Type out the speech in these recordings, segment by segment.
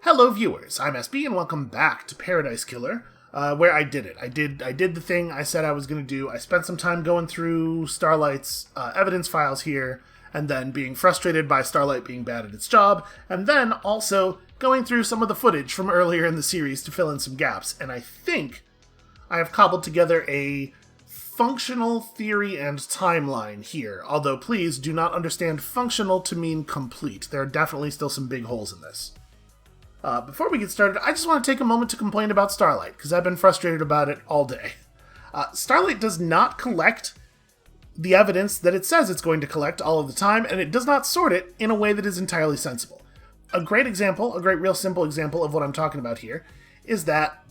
Hello viewers, I'm SB and welcome back to Paradise Killer, where I did it. I did the thing I said I was going to do. I spent some time going through Starlight's evidence files here, and then being frustrated by Starlight being bad at its job, and then also going through some of the footage from earlier in the series to fill in some gaps. And I think I have cobbled together a functional theory and timeline here, although please do not understand functional to mean complete. There are definitely still some big holes in this. Before we get started, I just want to take a moment to complain about Starlight, because I've been frustrated about it all day. Starlight does not collect the evidence that it says it's going to collect all of the time, and it does not sort it in a way that is entirely sensible. A great real simple example of what I'm talking about here, is that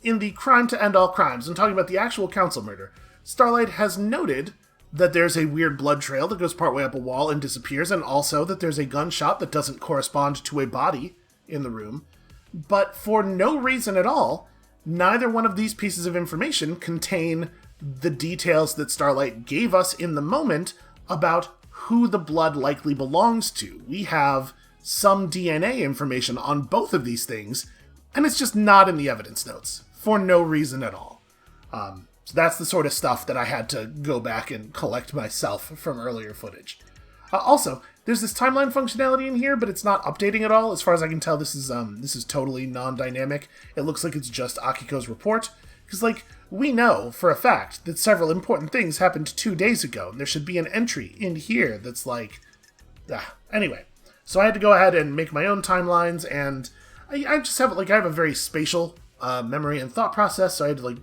in the crime to end all crimes, I'm talking about the actual council murder, Starlight has noted that there's a weird blood trail that goes partway up a wall and disappears, and also that there's a gunshot that doesn't correspond to a body in the room. But for no reason at all, neither one of these pieces of information contain the details that Starlight gave us in the moment about who the blood likely belongs to. We have some DNA information on both of these things, and it's just not in the evidence notes, for no reason at all. So that's the sort of stuff that I had to go back and collect myself from earlier footage. Also, there's this timeline functionality in here, but it's not updating at all. As far as I can tell, this is totally non-dynamic. It looks like it's just Akiko's report. Because, we know for a fact that several important things happened 2 days ago, and there should be an entry in here that's Anyway, so I had to go ahead and make my own timelines, and I just have, I have a very spatial memory and thought process, so I had to,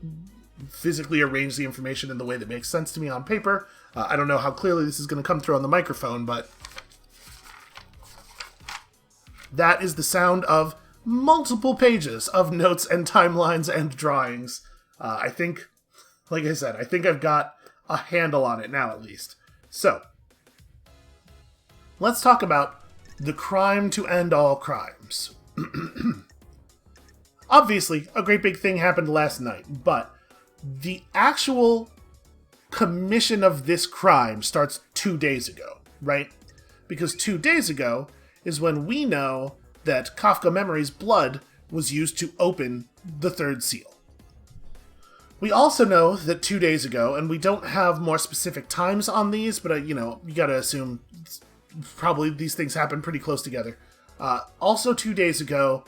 physically arrange the information in the way that makes sense to me on paper. I don't know how clearly this is going to come through on the microphone, but that is the sound of multiple pages of notes and timelines and drawings. I think, like I said, I think I've got a handle on it now at least. So, let's talk about the crime to end all crimes. Obviously, a great big thing happened last night, but the actual commission of this crime starts 2 days ago, right? Because 2 days ago is when we know that Kafka Memory's blood was used to open the third seal. We also know that 2 days ago, and we don't have more specific times on these, but you gotta assume probably these things happen pretty close together. Also 2 days ago,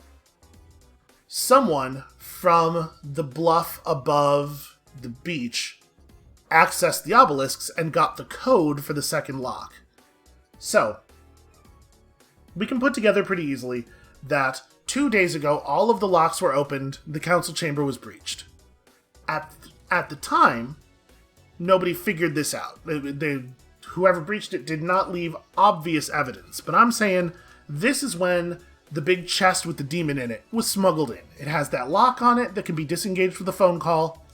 someone from the bluff above the beach accessed the obelisks and got the code for the second lock. So, we can put together pretty easily that 2 days ago, all of the locks were opened, the council chamber was breached. At the time, nobody figured this out. Whoever breached it did not leave obvious evidence, but I'm saying this is when the big chest with the demon in it was smuggled in. It has that lock on it that can be disengaged with a phone call,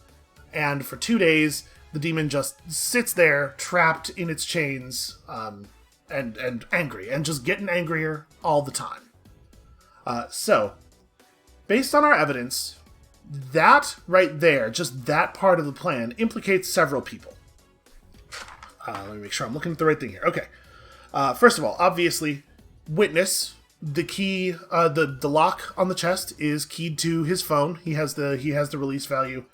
and for 2 days, the demon just sits there, trapped in its chains, and angry, and just getting angrier all the time. So, based on our evidence, that right there, just that part of the plan, implicates several people. Let me make sure I'm looking at the right thing here. Okay. First of all, obviously, witness. The key, the lock on the chest is keyed to his phone. He has the release value.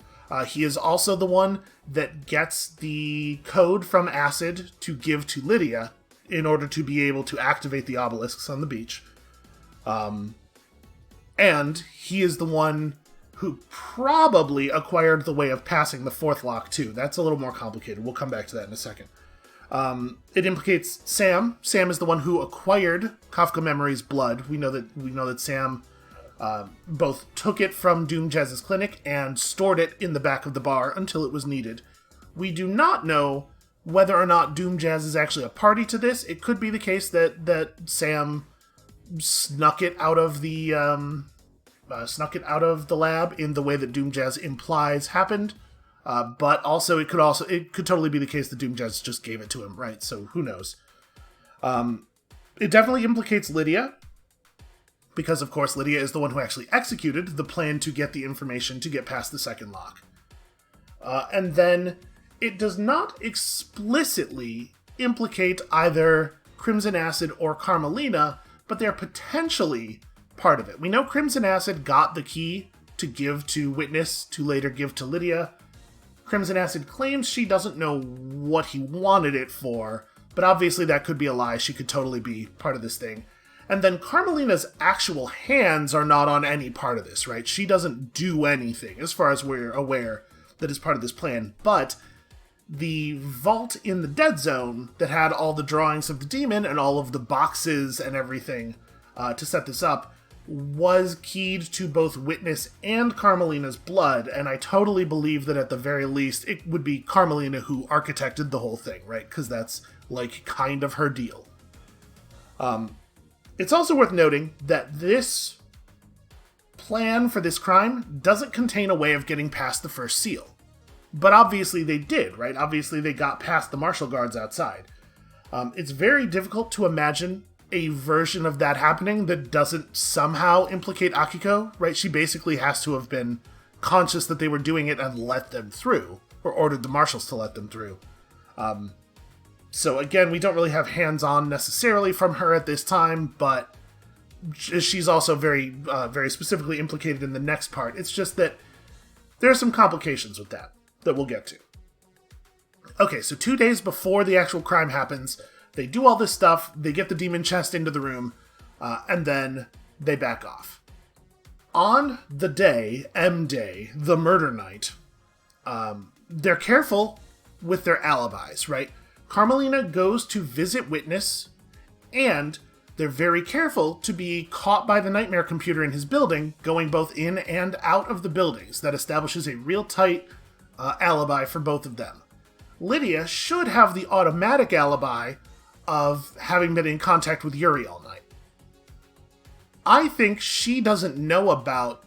He is also the one that gets the code from Acid to give to Lydia in order to be able to activate the obelisks on the beach. And he is the one who probably acquired the way of passing the fourth lock too. That's a little more complicated. We'll come back to that in a second. It implicates Sam. Sam is the one who acquired Kafka Memory's blood. We know that Sam both took it from Doom Jazz's clinic and stored it in the back of the bar until it was needed. We do not know whether or not Doom Jazz is actually a party to this. It could be the case that Sam snuck it out of the lab in the way that Doom Jazz implies happened. But also it could totally be the case that Doom Jazz just gave it to him, right? So who knows? It definitely implicates Lydia, because of course Lydia is the one who actually executed the plan to get the information to get past the second lock. And then it does not explicitly implicate either Crimson Acid or Carmelina, but they're potentially part of it. We know Crimson Acid got the key to give to Witness, to later give to Lydia. Crimson Acid claims she doesn't know what he wanted it for, but obviously that could be a lie. She could totally be part of this thing. And then Carmelina's actual hands are not on any part of this, right? She doesn't do anything, as far as we're aware, that is part of this plan. But the vault in the Dead Zone that had all the drawings of the demon and all of the boxes and everything to set this up was keyed to both Witness and Carmelina's blood, and I totally believe that at the very least it would be Carmelina who architected the whole thing, right? Because that's, like, kind of her deal. It's also worth noting that this plan for this crime doesn't contain a way of getting past the first seal. But obviously they did, right? Obviously they got past the martial guards outside. It's very difficult to imagine a version of that happening that doesn't somehow implicate Akiko, right? She basically has to have been conscious that they were doing it and let them through, or ordered the marshals to let them through. So again, we don't really have hands-on necessarily from her at this time, but she's also very, very specifically implicated in the next part. It's just that there are some complications with that we'll get to. Okay, so 2 days before the actual crime happens, they do all this stuff, they get the demon chest into the room, and then they back off. On the day, M-Day, the murder night, they're careful with their alibis, right? Carmelina goes to visit Witness, and they're very careful to be caught by the nightmare computer in his building, going both in and out of the buildings. That establishes a real tight alibi for both of them. Lydia should have the automatic alibi of having been in contact with Yuri all night. I think she doesn't know about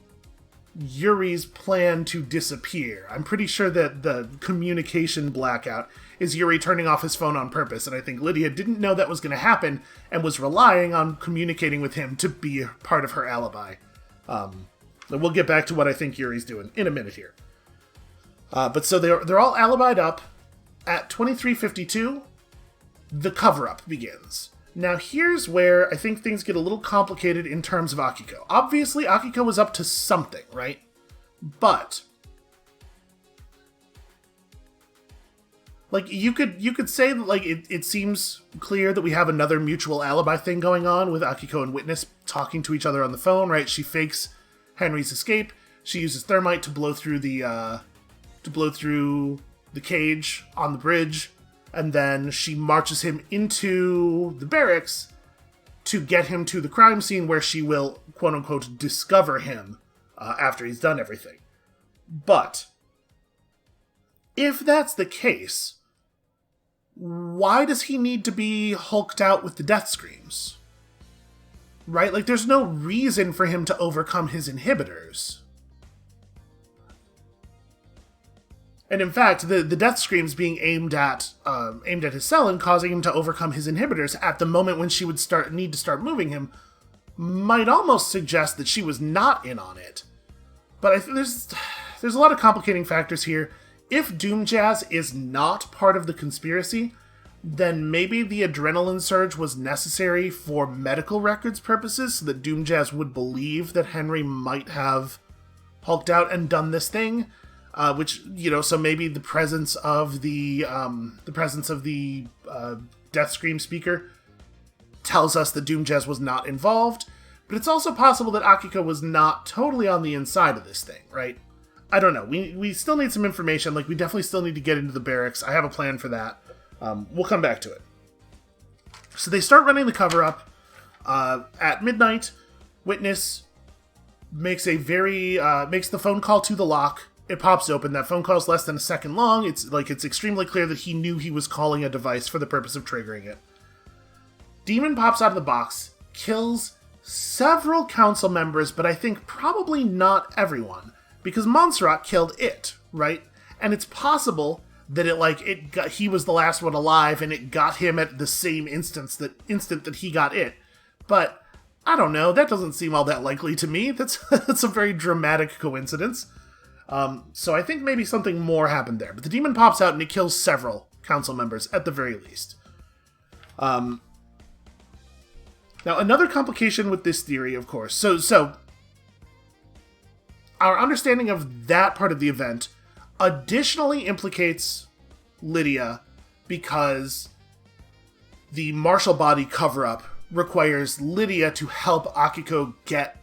Yuri's plan to disappear. I'm pretty sure that the communication blackout is Yuri turning off his phone on purpose, and I think Lydia didn't know that was going to happen and was relying on communicating with him to be a part of her alibi. We'll get back to what I think Yuri's doing in a minute here. But so they're all alibied up. At 23:52, the cover-up begins. Now here's where I think things get a little complicated in terms of Akiko. Obviously, Akiko was up to something, right? But like you could say that like it seems clear that we have another mutual alibi thing going on with Akiko and Witness talking to each other on the phone, right? She fakes Henry's escape. She uses thermite to blow through the cage on the bridge, and then she marches him into the barracks to get him to the crime scene where she will, quote-unquote, discover him after he's done everything. But if that's the case, why does he need to be hulked out with the death screams? Right? Like, there's no reason for him to overcome his inhibitors. And in fact, the death screams being aimed at his cell and causing him to overcome his inhibitors at the moment when she would need to start moving him might almost suggest that she was not in on it. But I think there's a lot of complicating factors here. If Doom Jazz is not part of the conspiracy, then maybe the adrenaline surge was necessary for medical records purposes, so that Doom Jazz would believe that Henry might have hulked out and done this thing. Which, you know, so maybe the presence of the Death Scream speaker tells us that Doom Jazz was not involved, but it's also possible that Akiko was not totally on the inside of this thing, right? I don't know. We still need some information. Like, we definitely still need to get into the barracks. I have a plan for that. We'll come back to it. So they start running the cover-up. At midnight, Witness makes the phone call to the lock. It pops open. That phone call is less than a second long. It's extremely clear that he knew he was calling a device for the purpose of triggering it. Demon pops out of the box, kills several council members, but I think probably not everyone, because Montserrat killed it, right? And it's possible that he was the last one alive, and it got him at the same instant that he got it. But I don't know. That doesn't seem all that likely to me. That's a very dramatic coincidence. So I think maybe something more happened there. But the demon pops out and it kills several council members, at the very least. Now, another complication with this theory, of course, so our understanding of that part of the event additionally implicates Lydia because the martial body cover-up requires Lydia to help Akiko get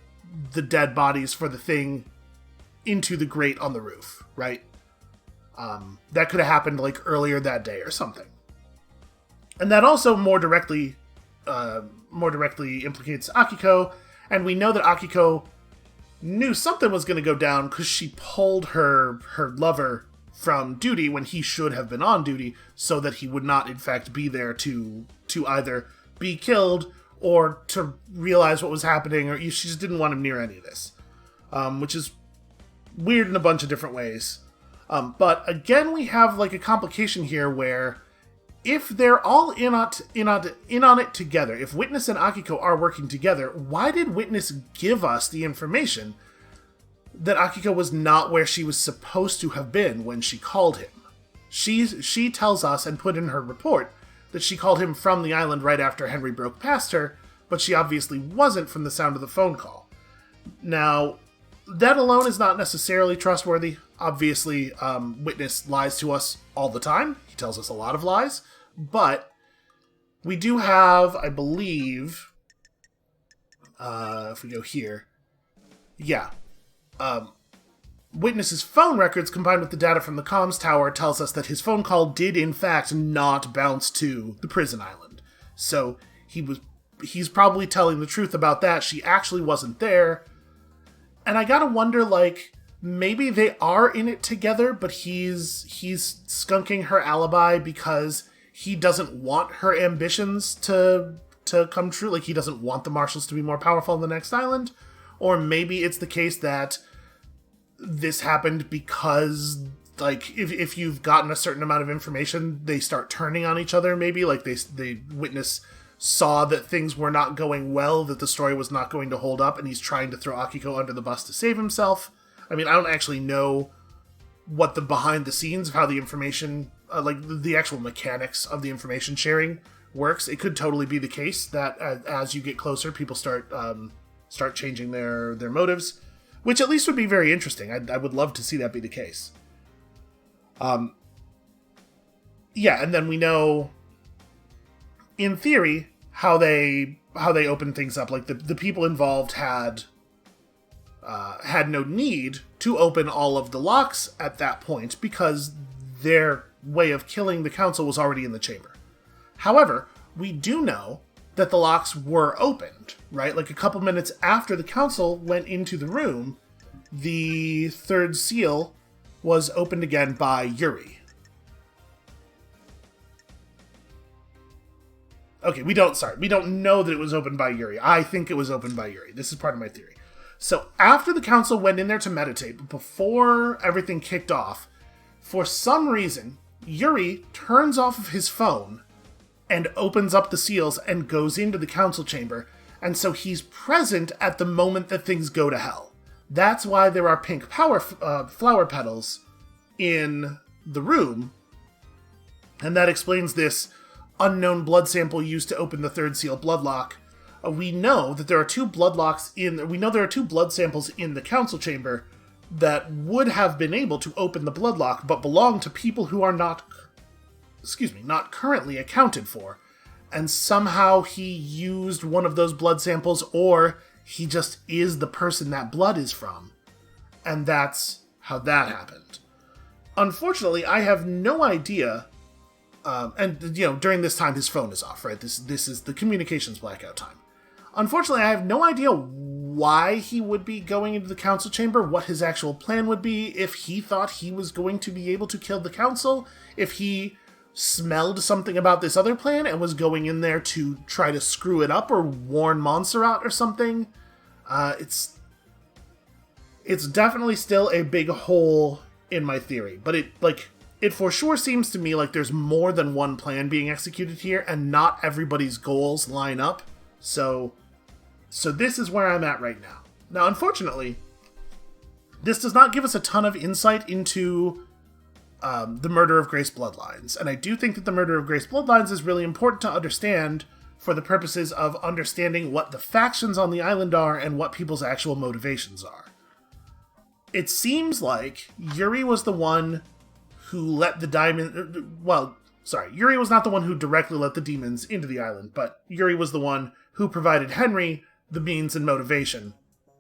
the dead bodies for the thing into the grate on the roof, right? That could have happened like earlier that day or something. And that also more directly implicates Akiko, and we know that Akiko knew something was going to go down because she pulled her lover from duty when he should have been on duty, so that he would not in fact be there to either be killed or to realize what was happening, or she just didn't want him near any of this, which is weird in a bunch of different ways. But again, we have like a complication here where if they're all in on it together, if Witness and Akiko are working together, why did Witness give us the information that Akiko was not where she was supposed to have been when she called him? She tells us and put in her report that she called him from the island right after Henry broke past her, but she obviously wasn't from the sound of the phone call. Now, that alone is not necessarily trustworthy. Obviously, Witness lies to us all the time. He tells us a lot of lies. But we do have, I believe, if we go here, Witness's phone records combined with the data from the comms tower tells us that his phone call did in fact not bounce to the prison island. So he's probably telling the truth about that. She actually wasn't there. And I gotta wonder, like, maybe they are in it together, but he's skunking her alibi because he doesn't want her ambitions to come true. Like, he doesn't want the Marshals to be more powerful on the next island. Or maybe it's the case that this happened because, like, if you've gotten a certain amount of information, they start turning on each other, maybe. Like, they Witness saw that things were not going well, that the story was not going to hold up, and he's trying to throw Akiko under the bus to save himself. I mean, I don't actually know what the behind the scenes of how the information, like the actual mechanics of the information sharing works. It could totally be the case that as you get closer, people start changing their motives, which at least would be very interesting. I would love to see that be the case. And then we know, in theory, how they open things up. Like the people involved had no need to open all of the locks at that point because their way of killing the council was already in the chamber. However, we do know that the locks were opened, right? Like a couple minutes after the council went into the room, the third seal was opened again by Yuri. Okay, we don't know that it was opened by Yuri. I think it was opened by Yuri. This is part of my theory. So after the council went in there to meditate, but before everything kicked off, for some reason, Yuri turns off of his phone and opens up the seals and goes into the council chamber. And so he's present at the moment that things go to hell. That's why there are pink flower petals in the room. And that explains this unknown blood sample used to open the third seal bloodlock. We know that there are two blood samples in the council chamber that would have been able to open the bloodlock, but belong to people who are not currently accounted for. And somehow he used one of those blood samples, or he just is the person that blood is from. And that's how that happened. Unfortunately, I have no idea. During this time, his phone is off, right? This is the communications blackout time. Unfortunately, I have no idea why he would be going into the council chamber, what his actual plan would be, if he thought he was going to be able to kill the council, if he smelled something about this other plan and was going in there to try to screw it up or warn Montserrat or something. It's definitely still a big hole in my theory, but it for sure seems to me like there's more than one plan being executed here, and not everybody's goals line up. So this is where I'm at right now. Now, unfortunately, this does not give us a ton of insight into the murder of Grace Bloodlines, and I do think that the murder of Grace Bloodlines is really important to understand for the purposes of understanding what the factions on the island are and what people's actual motivations are. It seems like Yuri was the one who let the Yuri was not the one who directly let the demons into the island, but Yuri was the one who provided Henry the means and motivation.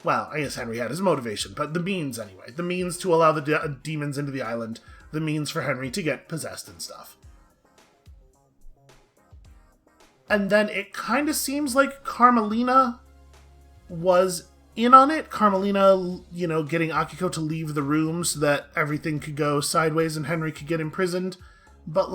Well, I guess Henry had his motivation, but the means anyway. The means to allow the demons into the island, the means for Henry to get possessed and stuff. And then it kind of seems like Carmelina was in on it. Carmelina, getting Akiko to leave the room so that everything could go sideways and Henry could get imprisoned. But,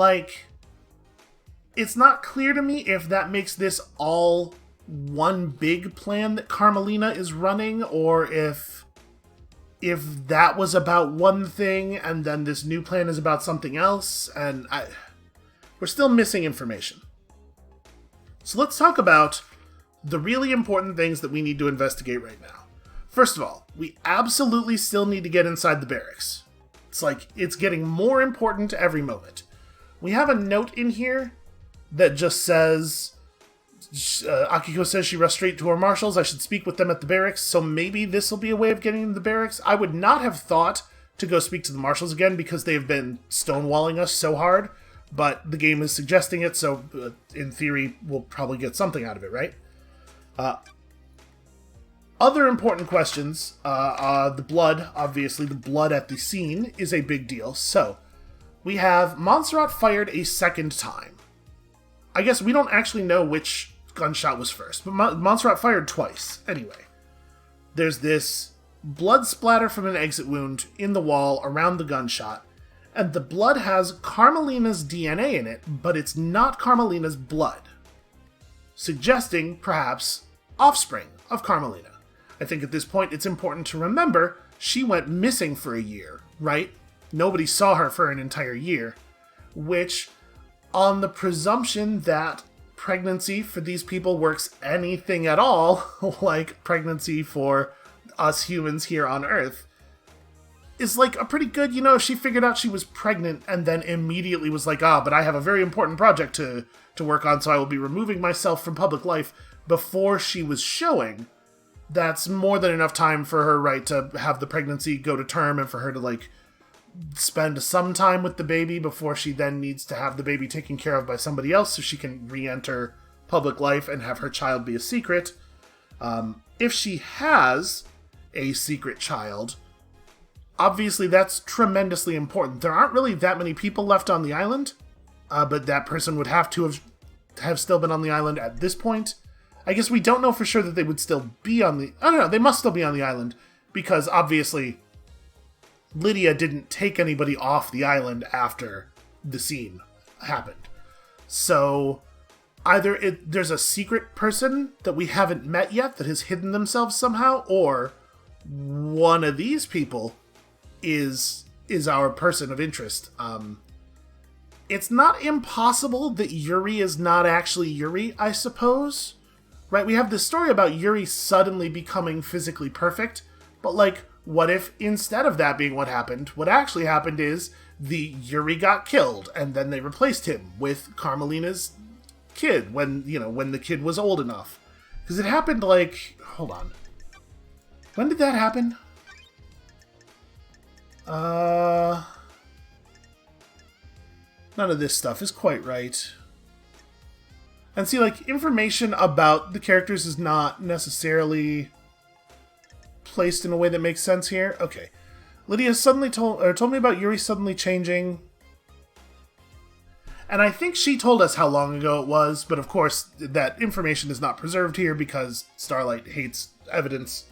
it's not clear to me if that makes this all one big plan that Carmelina is running, or if that was about one thing and then this new plan is about something else, and we're still missing information. So let's talk about the really important things that we need to investigate right now. First of all, we absolutely still need to get inside the barracks. It's getting more important every moment. We have a note in here that just says, Akiko says she rushed straight to her marshals. I should speak with them at the barracks, so maybe this will be a way of getting into the barracks. I would not have thought to go speak to the marshals again because they've been stonewalling us so hard, but the game is suggesting it, so in theory, we'll probably get something out of it, right? Other important questions, the blood, obviously, the blood at the scene is a big deal. So, we have Montserrat fired a second time. I guess we don't actually know which gunshot was first, but Montserrat fired twice. Anyway, there's this blood splatter from an exit wound in the wall around the gunshot, and the blood has Carmelina's DNA in it, but it's not Carmelina's blood, suggesting, perhaps, offspring of Carmelina. I think at this point it's important to remember she went missing for a year, right? Nobody saw her for an entire year, which, on the presumption that pregnancy for these people works anything at all, like pregnancy for us humans here on Earth, is a pretty good, she figured out she was pregnant and then immediately was like, but I have a very important project to work on, so I will be removing myself from public life before she was showing. That's more than enough time for her, right, to have the pregnancy go to term and for her to, spend some time with the baby before she then needs to have the baby taken care of by somebody else so she can re-enter public life and have her child be a secret. If she has a secret child, obviously that's tremendously important. There aren't really that many people left on the island, but that person would have to have still been on the island at this point. I guess we don't know for sure that they would still be on the... I don't know, they must still be on the island, because obviously Lydia didn't take anybody off the island after the scene happened. So either there's a secret person that we haven't met yet that has hidden themselves somehow, or one of these people is our person of interest. It's not impossible that Yuri is not actually Yuri, I suppose. Right, we have this story about Yuri suddenly becoming physically perfect, but what if instead of that being what happened, what actually happened is the Yuri got killed, and then they replaced him with Carmelina's kid when the kid was old enough. Because it happened hold on. When did that happen? None of this stuff is quite right. And see, information about the characters is not necessarily placed in a way that makes sense here. Okay. Lydia suddenly told me about Yuri suddenly changing. And I think she told us how long ago it was, but of course, that information is not preserved here because Starlight hates evidence.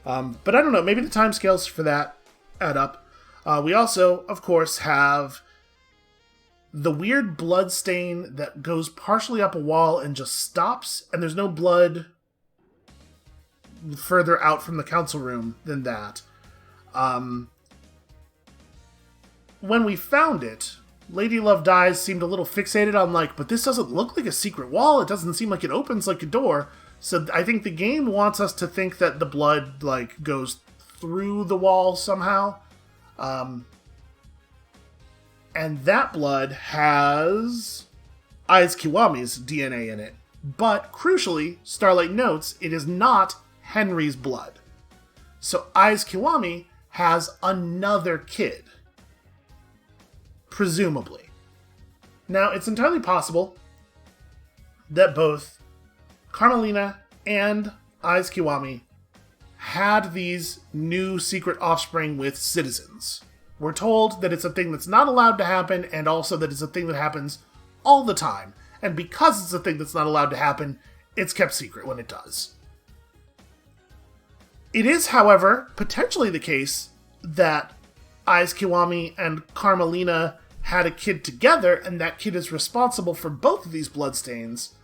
But I don't know, maybe the timescales for that add up. We also, of course, have the weird blood stain that goes partially up a wall and just stops, and there's no blood further out from the council room than that. When we found it, Lady Love Dies seemed a little fixated on but this doesn't look like a secret wall, it doesn't seem like it opens like a door, so I think the game wants us to think that the blood, goes through the wall somehow. And that blood has Aiz Kiwami's DNA in it, But, crucially, Starlight notes it is not Henry's blood. So Aiz Kiwami has another kid. Presumably. Now, it's entirely possible that both Carmelina and Aiz Kiwami had these new secret offspring with citizens. We're told that it's a thing that's not allowed to happen, and also that it's a thing that happens all the time. And because it's a thing that's not allowed to happen, it's kept secret when it does. It is, however, potentially the case that Aiz Kiwami and Carmelina had a kid together, and that kid is responsible for both of these bloodstains.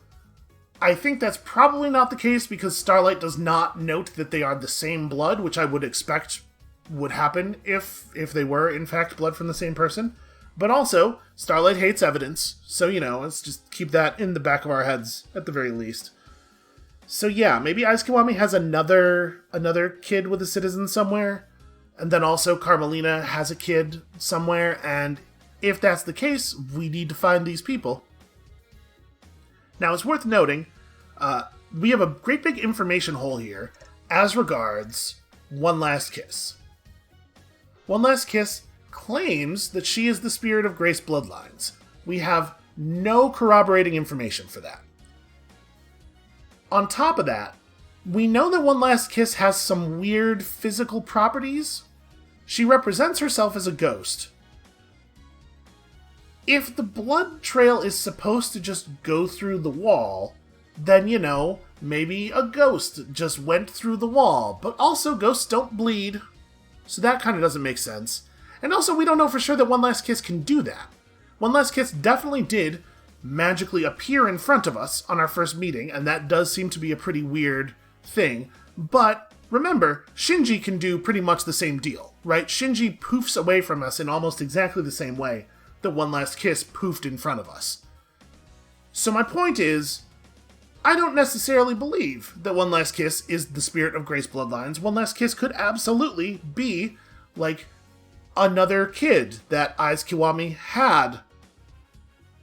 I think that's probably not the case because Starlight does not note that they are the same blood, which I would expect would happen if they were, in fact, blood from the same person. But also, Starlight hates evidence, so, let's just keep that in the back of our heads, at the very least. So yeah, maybe Aiz Kiwami has another kid with a citizen somewhere, and then also Carmelina has a kid somewhere, and if that's the case, we need to find these people. Now, it's worth noting, we have a great big information hole here as regards One Last Kiss. One Last Kiss claims that she is the spirit of Grace bloodlines. We have no corroborating information for that. On top of that, we know that One Last Kiss has some weird physical properties. She represents herself as a ghost. If the blood trail is supposed to just go through the wall, then, maybe a ghost just went through the wall. But also, ghosts don't bleed, so that kind of doesn't make sense. And also, we don't know for sure that One Last Kiss can do that. One Last Kiss definitely did magically appear in front of us on our first meeting, and that does seem to be a pretty weird thing. But remember, Shinji can do pretty much the same deal, right? Shinji poofs away from us in almost exactly the same way that One Last Kiss poofed in front of us. So my point is, I don't necessarily believe that One Last Kiss is the spirit of Grace bloodlines. One Last Kiss could absolutely be, another kid that Aiz Kiwami had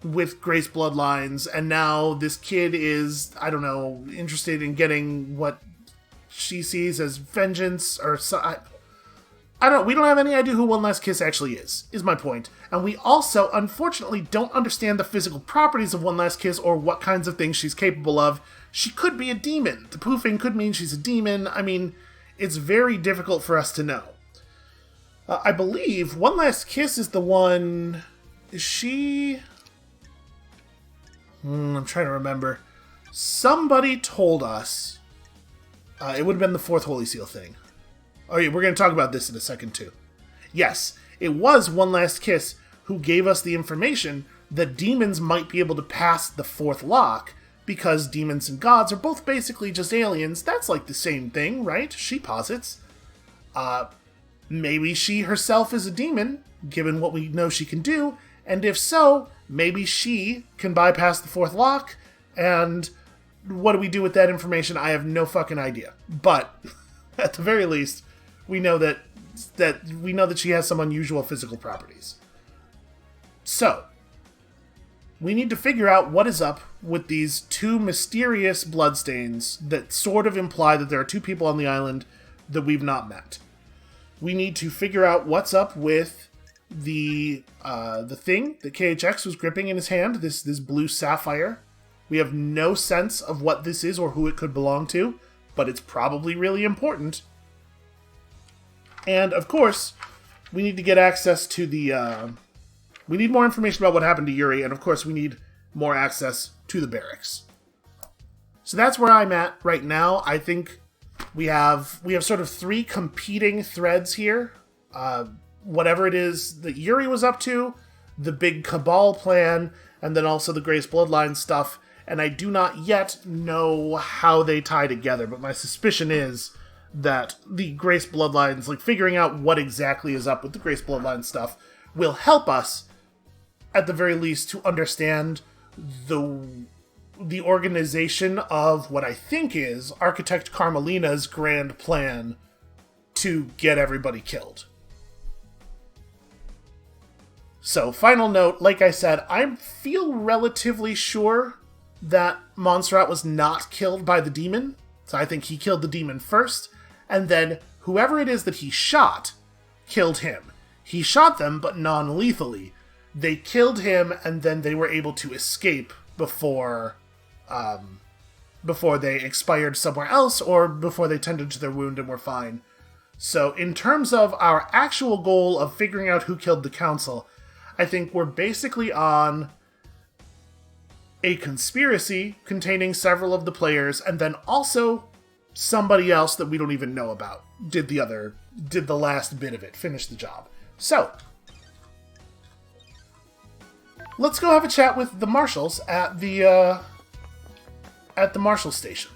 with Grace bloodlines, and now this kid is, interested in getting what she sees as vengeance, or we don't have any idea who One Last Kiss actually is my point. And we also, unfortunately, don't understand the physical properties of One Last Kiss or what kinds of things she's capable of. She could be a demon. The poofing could mean she's a demon. It's very difficult for us to know. I believe One Last Kiss is the one... Is she... I'm trying to remember. Somebody told us... it would have been the fourth Holy Seal thing. Oh yeah, we're going to talk about this in a second too. Yes, it was One Last Kiss who gave us the information that demons might be able to pass the fourth lock, because demons and gods are both basically just aliens. That's the same thing, right? She posits. Maybe she herself is a demon, given what we know she can do, and if so, maybe she can bypass the fourth lock, and what do we do with that information? I have no fucking idea. But, at the very least, we know that she has some unusual physical properties. So, we need to figure out what is up with these two mysterious bloodstains that sort of imply that there are two people on the island that we've not met. We need to figure out what's up with the thing that KHX was gripping in his hand, this blue sapphire. We have no sense of what this is or who it could belong to, but it's probably really important. And, of course, we need to get access to the... we need more information about what happened to Yuri, and, of course, we need more access to the barracks. So that's where I'm at right now. I think we have sort of three competing threads here. Whatever it is that Yuri was up to, the big Cabal plan, and then also the Grace Bloodline stuff. And I do not yet know how they tie together, but my suspicion is that the Grace Bloodlines, figuring out what exactly is up with the Grace Bloodline stuff, will help us, at the very least, to understand the organization of what I think is Architect Carmelina's grand plan to get everybody killed. So, final note, like I said, I feel relatively sure that Montserrat was not killed by the demon. So I think he killed the demon first, and then whoever it is that he shot killed him. He shot them, but non-lethally. They killed him, and then they were able to escape before they expired somewhere else, or before they tended to their wound and were fine. So in terms of our actual goal of figuring out who killed the council, I think we're basically on a conspiracy containing several of the players, and then also somebody else that we don't even know about did the last bit of it, finish the job. So, let's go have a chat with the marshals at the marshal station.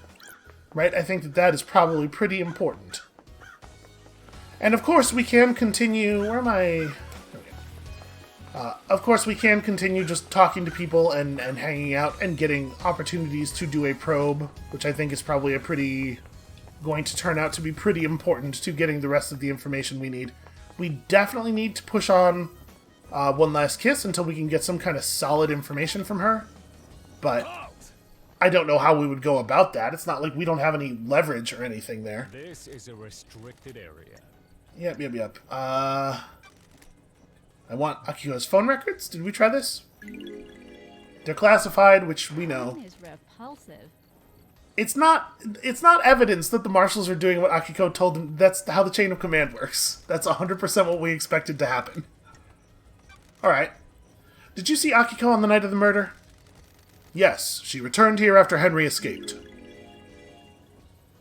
Right? I think that is probably pretty important. And of course we can continue... Where am I... of course, we can continue just talking to people and hanging out and getting opportunities to do a probe, which I think is probably going to turn out to be pretty important to getting the rest of the information we need. We definitely need to push on One Last Kiss until we can get some kind of solid information from her, but I don't know how we would go about that. It's not like we don't have any leverage or anything there. This is a restricted area. Yep. I want Akiko's phone records. Did we try this? They're classified, which we know. Is repulsive. It's not evidence that the marshals are doing what Akiko told them. That's how the chain of command works. That's 100% what we expected to happen. Alright. Did you see Akiko on the night of the murder? Yes, she returned here after Henry escaped.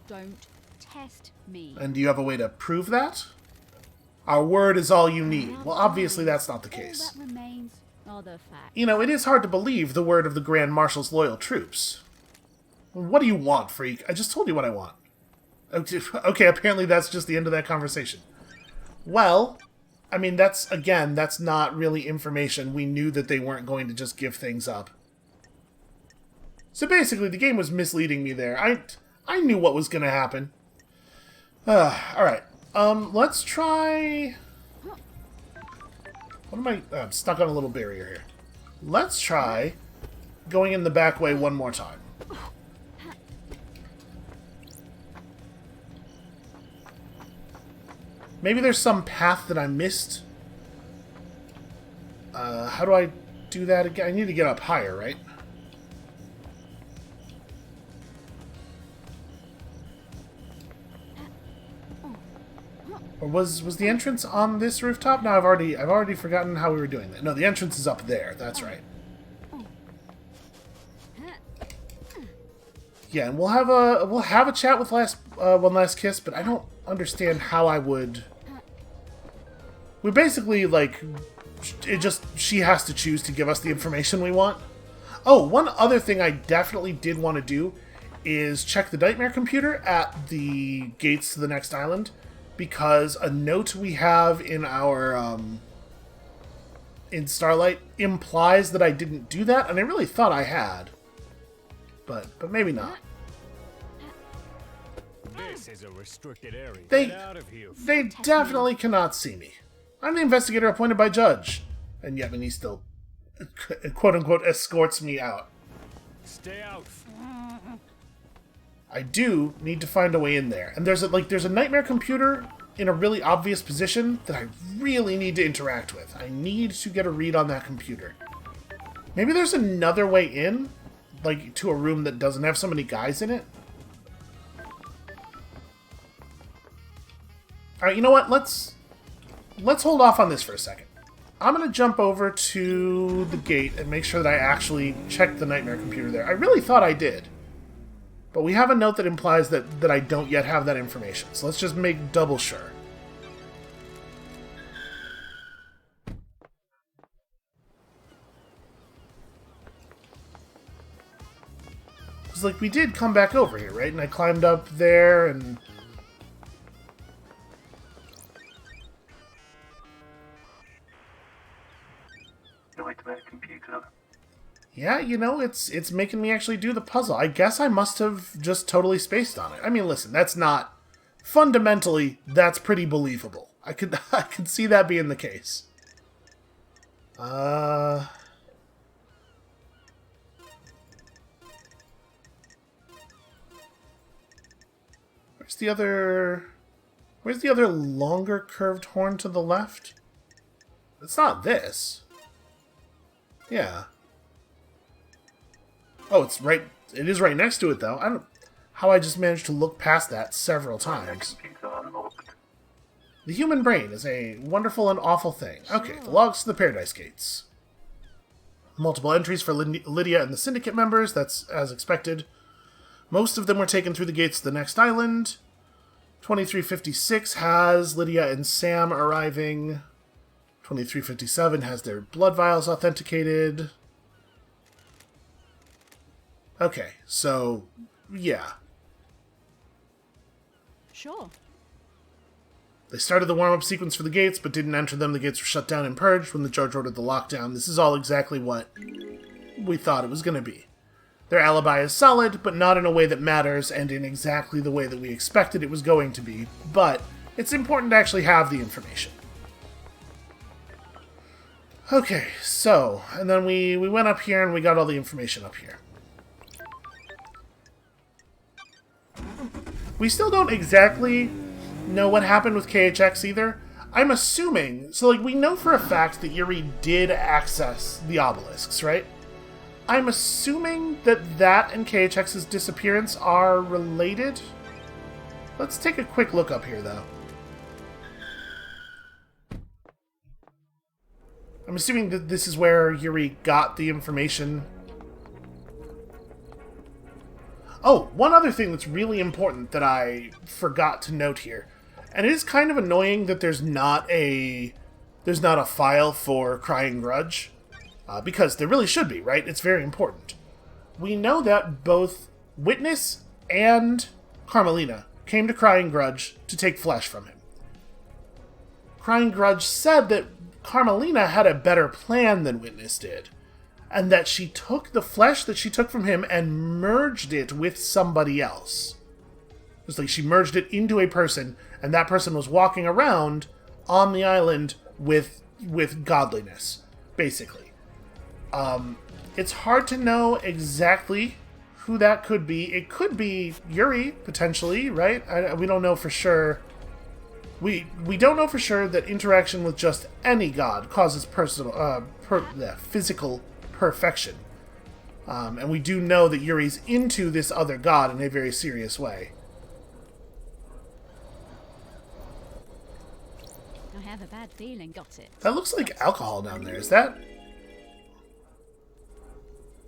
Don't test me. And do you have a way to prove that? Our word is all you need. Well, obviously that's not the case. All that remains are the facts. You know, it is hard to believe the word of the Grand Marshal's loyal troops. What do you want, freak? I just told you what I want. Okay, apparently that's just the end of that conversation. Well, I mean, that's not really information. We knew that they weren't going to just give things up. So basically, the game was misleading me there. I knew what was going to happen. Alright. Let's try... What am I... I'm stuck on a little barrier here. Let's try going in the back way one more time. Maybe there's some path that I missed. How do I do that again? I need to get up higher, right? Or was the entrance on this rooftop? No, I've already forgotten how we were doing that. No, the entrance is up there. That's right. Yeah, and we'll have a chat with One Last Kiss, but I don't understand how I would. We basically she has to choose to give us the information we want. Oh, one other thing I definitely did want to do is check the nightmare computer at the gates to the next island, because a note we have in our in Starlight implies that I didn't do that, and I really thought I had, but maybe not. This is a restricted area. They Get out of here. They definitely cannot see me. I'm the investigator appointed by Judge, and yet he still, quote unquote, escorts me out. Stay out. I do need to find a way in there, and there's a nightmare computer in a really obvious position that I really need to interact with. I need to get a read on that computer. Maybe there's another way in, to a room that doesn't have so many guys in it. Alright, you know what? Let's hold off on this for a second. I'm going to jump over to the gate and make sure that I actually checked the nightmare computer there. I really thought I did. But we have a note that implies that I don't yet have that information. So let's just make double sure. Because, we did come back over here, right? And I climbed up there and... Yeah, it's making me actually do the puzzle. I guess I must have just totally spaced on it. I mean, listen, that's not... Fundamentally, that's pretty believable. I could see that being the case. Where's the other... Where's the other longer curved horn to the left? It's not this. Yeah. Oh, it's right... It is right next to it, though. I don't... How I just managed to look past that several times. The human brain is a wonderful and awful thing. Okay, the logs to the Paradise Gates. Multiple entries for Lydia and the Syndicate members. That's as expected. Most of them were taken through the gates to the next island. 2356 has Lydia and Sam arriving. 2357 has their blood vials authenticated. Okay, so, yeah. Sure. They started the warm-up sequence for the gates, but didn't enter them. The gates were shut down and purged when the judge ordered the lockdown. This is all exactly what we thought it was going to be. Their alibi is solid, but not in a way that matters, and in exactly the way that we expected it was going to be. But it's important to actually have the information. Okay, so, and then we went up here and we got all the information up here. We still don't exactly know what happened with KHX either. I'm assuming, so like we know for a fact that Yuri did access the obelisks, right? I'm assuming that that and KHX's disappearance are related. Let's take a quick look up here, though. I'm assuming that this is where Yuri got the information. Oh, one other thing that's really important that I forgot to note here. And it is kind of annoying that there's not a file for Crying Grudge. Because there really should be, right? It's very important. We know that both Witness and Carmelina came to Crying Grudge to take flesh from him. Crying Grudge said that Carmelina had a better plan than Witness did, and that she took the flesh that she took from him and merged it with somebody else. It's like she merged it into a person, and that person was walking around on the island with godliness, basically. It's hard to know exactly who that could be. It could be Yuri, potentially, right? We don't know for sure. We don't know for sure that interaction with just any god causes physical perfection. And we do know that Yuri's into this other god in a very serious way. I have a bad feeling got it. That looks like alcohol down there. Is that...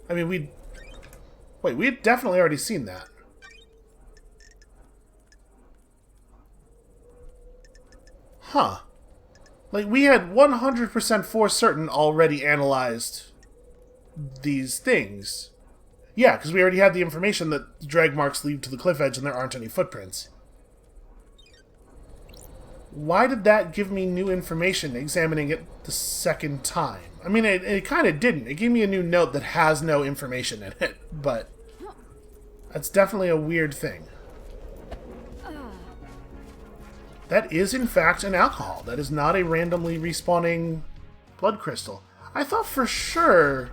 I mean, we had definitely already seen that. Huh. Like, we had 100% for certain already analyzed these things. Yeah, because we already had the information that the drag marks lead to the cliff edge and there aren't any footprints. Why did that give me new information examining it the second time? I mean, it kind of didn't. It gave me a new note that has no information in it, but that's definitely a weird thing. That is, in fact, an alcohol. That is not a randomly respawning blood crystal. I thought for sure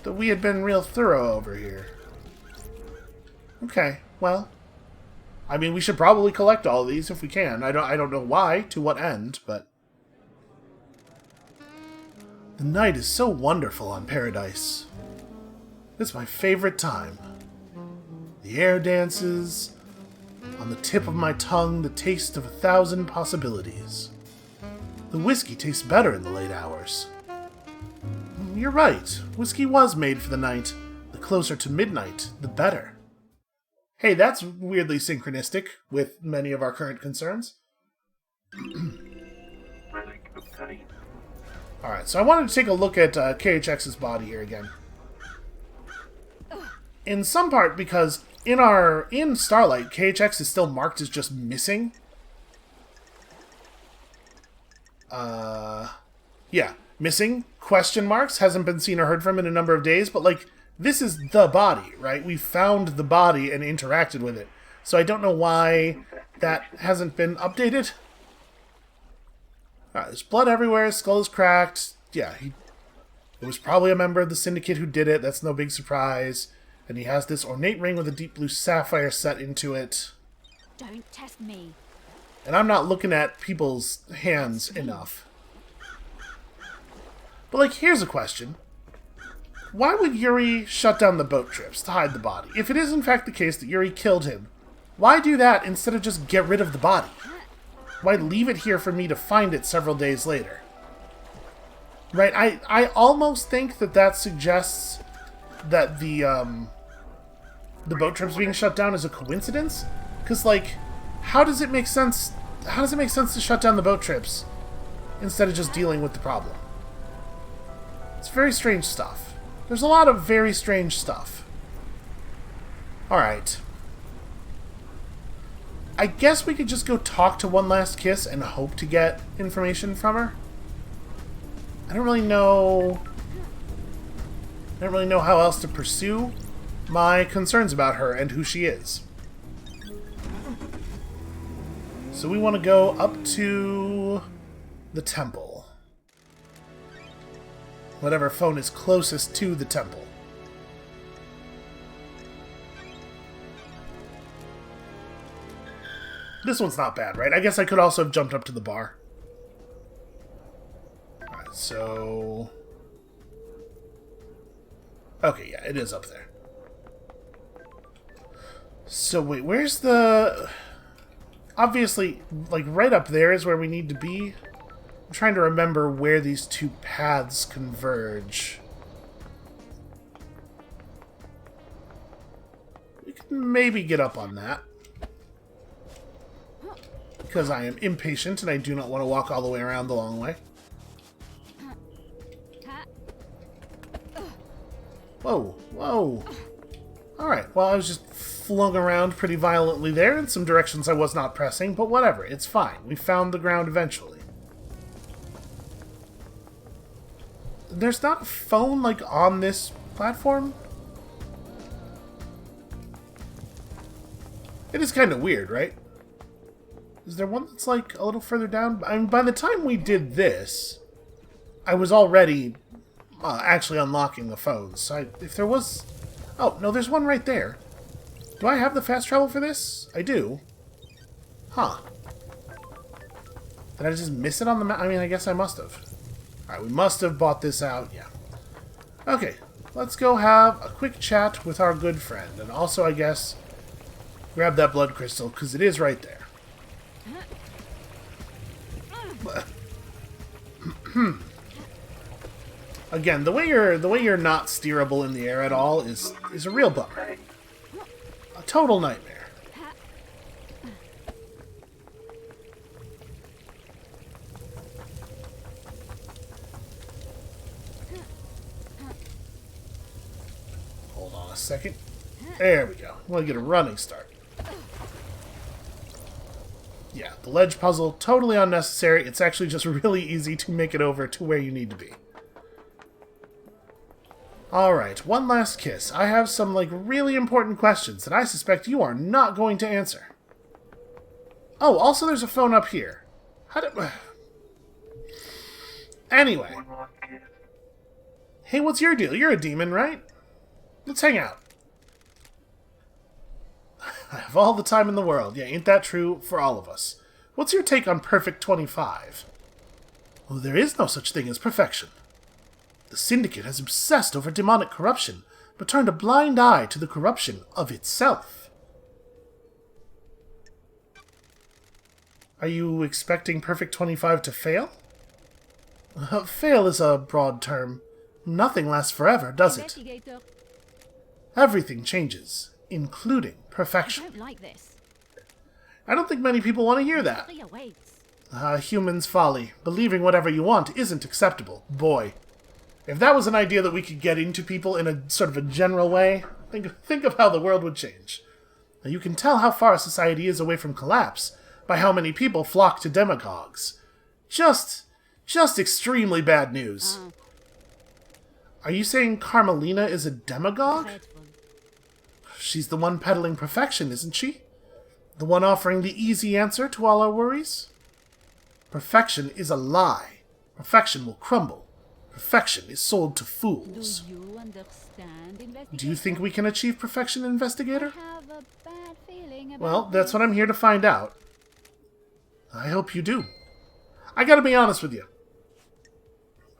that we had been real thorough over here. Okay, well... I mean, we should probably collect all of these if we can. I don't know why, to what end, but... The night is so wonderful on Paradise. It's my favorite time. The air dances... On the tip of my tongue, the taste of 1,000 possibilities. The whiskey tastes better in the late hours. You're right. Whiskey was made for the night. The closer to midnight, the better. Hey, that's weirdly synchronistic with many of our current concerns. Alright, so I wanted to take a look at KHX's body here again. In some part because in Starlight, KHX is still marked as just missing. Yeah, missing, question marks, hasn't been seen or heard from in a number of days, but like, this is the body, right? We found the body and interacted with it. So I don't know why that hasn't been updated. There's blood everywhere, his skull is cracked. Yeah, it was probably a member of the Syndicate who did it, that's no big surprise. And he has this ornate ring with a deep blue sapphire set into it. Don't test me. And I'm not looking at people's hands enough. But, like, here's a question. Why would Yuri shut down the boat trips to hide the body? If it is in fact the case that Yuri killed him, why do that instead of just get rid of the body? Why leave it here for me to find it several days later? Right, I almost think that that suggests that the boat trips being shut down is a coincidence? Because, like, how does it make sense? How does it make sense to shut down the boat trips instead of just dealing with the problem? It's very strange stuff. There's a lot of very strange stuff. Alright. I guess we could just go talk to One Last Kiss and hope to get information from her. I don't really know how else to pursue my concerns about her and who she is. So we want to go up to the temple. Whatever phone is closest to the temple. This one's not bad, right? I guess I could also have jumped up to the bar. Alright, so... Okay, yeah, it is up there. So wait, where's the... Obviously, like, right up there is where we need to be. I'm trying to remember where these two paths converge. We can maybe get up on that. Because I am impatient and I do not want to walk all the way around the long way. Whoa, whoa. Alright, well, I was just flung around pretty violently there in some directions I was not pressing, but whatever, it's fine. We found the ground eventually. There's not a phone, like, on this platform? It is kind of weird, right? Is there one that's, like, a little further down? I mean, by the time we did this, I was already actually unlocking the phones. So if there was... Oh, no, there's one right there. Do I have the fast travel for this? I do. Huh. Did I just miss it on the map? I mean, I guess I must have. Alright, we must have bought this out. Yeah. Okay, let's go have a quick chat with our good friend. And also, I guess, grab that blood crystal, because it is right there. Again, the way you're not steerable in the air at all is a real bummer. A total nightmare. Hold on a second. There we go. We'll get a running start. Yeah, the ledge puzzle, totally unnecessary. It's actually just really easy to make it over to where you need to be. Alright, One Last Kiss. I have some, like, really important questions that I suspect you are not going to answer. Oh, also there's a phone up here. How did... Anyway. Hey, what's your deal? You're a demon, right? Let's hang out. I have all the time in the world. Yeah, ain't that true for all of us? What's your take on Perfect 25? Well, there is no such thing as perfection. The Syndicate has obsessed over demonic corruption, but turned a blind eye to the corruption of itself. Are you expecting Perfect 25 to fail? Fail is a broad term. Nothing lasts forever, does it? Everything changes, including perfection. I don't like this. I don't think many people want to hear that. Human's folly. Believing whatever you want isn't acceptable. Boy. If that was an idea that we could get into people in a sort of a general way, think of how the world would change. Now, you can tell how far a society is away from collapse by how many people flock to demagogues. Just extremely bad news. Are you saying Carmelina is a demagogue? She's the one peddling perfection, isn't she? The one offering the easy answer to all our worries? Perfection is a lie. Perfection will crumble. Perfection is sold to Do fools. you understand, investigator? Do you think we can achieve perfection, investigator? I have a bad feeling about Well, that's this. what I'm here to find out. I hope you do. I gotta be honest with you.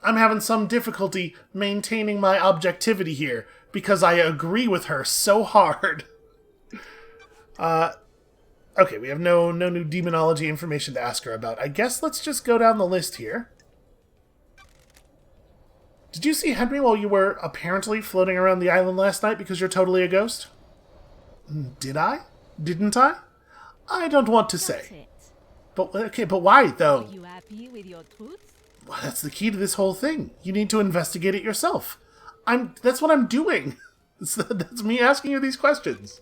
I'm having some difficulty maintaining my objectivity here because I agree with her so hard. Okay, we have no new demonology information to ask her about. I guess let's just go down the list here. Did you see Henry while you were apparently floating around the island last night because you're totally a ghost? Did I? Didn't I? I don't want to That's say. it. But why, though? Are you happy with your truth? Well, that's the key to this whole thing. You need to investigate it yourself. That's what I'm doing. That's me asking you these questions.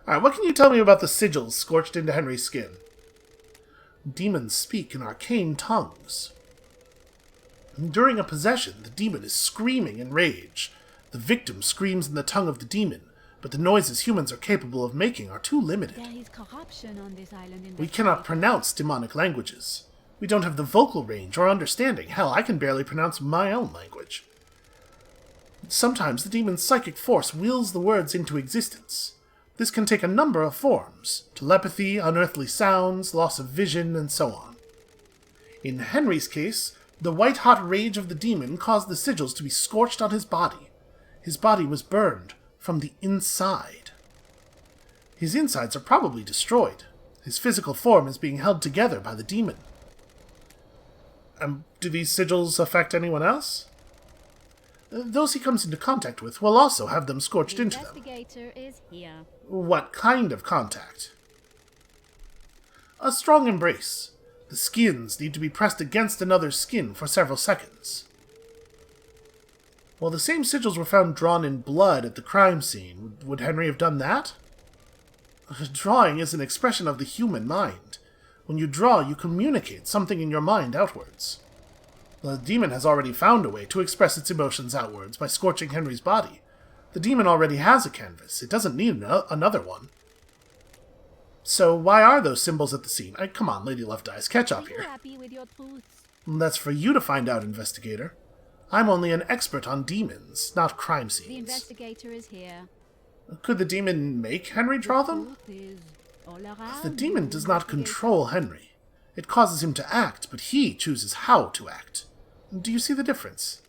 Alright, what can you tell me about the sigils scorched into Henry's skin? Demons speak in arcane tongues. During a possession, the demon is screaming in rage. The victim screams in the tongue of the demon, but the noises humans are capable of making are too limited. There is corruption on this island. We cannot pronounce demonic languages. We don't have the vocal range or understanding. Hell, I can barely pronounce my own language. Sometimes the demon's psychic force wills the words into existence. This can take a number of forms: telepathy, unearthly sounds, loss of vision, and so on. In Henry's case, the white-hot rage of the demon caused the sigils to be scorched on his body. His body was burned from the inside. His insides are probably destroyed. His physical form is being held together by the demon. Do these sigils affect anyone else? Those he comes into contact with will also have them scorched The into them. investigator is here. What kind of contact? A strong embrace. The skins need to be pressed against another's skin for several seconds. While the same sigils were found drawn in blood at the crime scene, would Henry have done that? Drawing is an expression of the human mind. When you draw, you communicate something in your mind outwards. The demon has already found a way to express its emotions outwards by scorching Henry's body. The demon already has a canvas. It doesn't need another one. So why are those symbols at the scene? Come on, Lady Left Eyes, catch up Are you here. happy with your truth? That's for you to find out, investigator. I'm only an expert on demons, not crime The scenes. investigator is here. Could the demon make Henry draw them? Truth is all around The demon you, does not investigator. control Henry. It causes him to act, but he chooses how to act. Do you see the difference?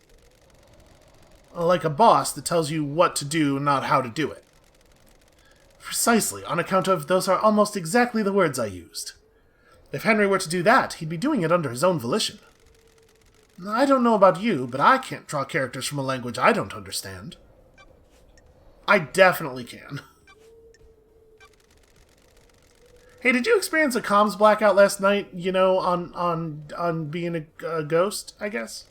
Like a boss that tells you what to do, not how to do it. Precisely, on account of those are almost exactly the words I used. If Henry were to do that, he'd be doing it under his own volition. I don't know about you, but I can't draw characters from a language I don't understand. I definitely can. Hey, did you experience a comms blackout last night, on being a ghost, I guess?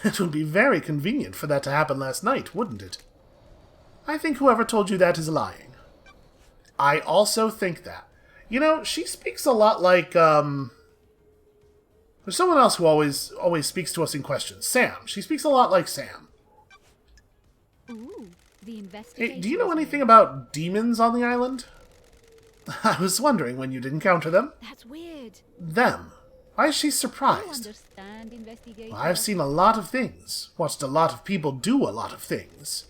It would be very convenient for that to happen last night, wouldn't it? I think whoever told you that is lying. I also think that. She speaks a lot like, there's someone else who always speaks to us in questions. Sam. She speaks a lot like Sam. Ooh, the investigator. Hey, do you know is anything here. about demons on the island? I was wondering when you'd encounter them. That's weird. Them. Why is she You surprised? understand, investigator? I've seen a lot of things. Watched a lot of people do a lot of things.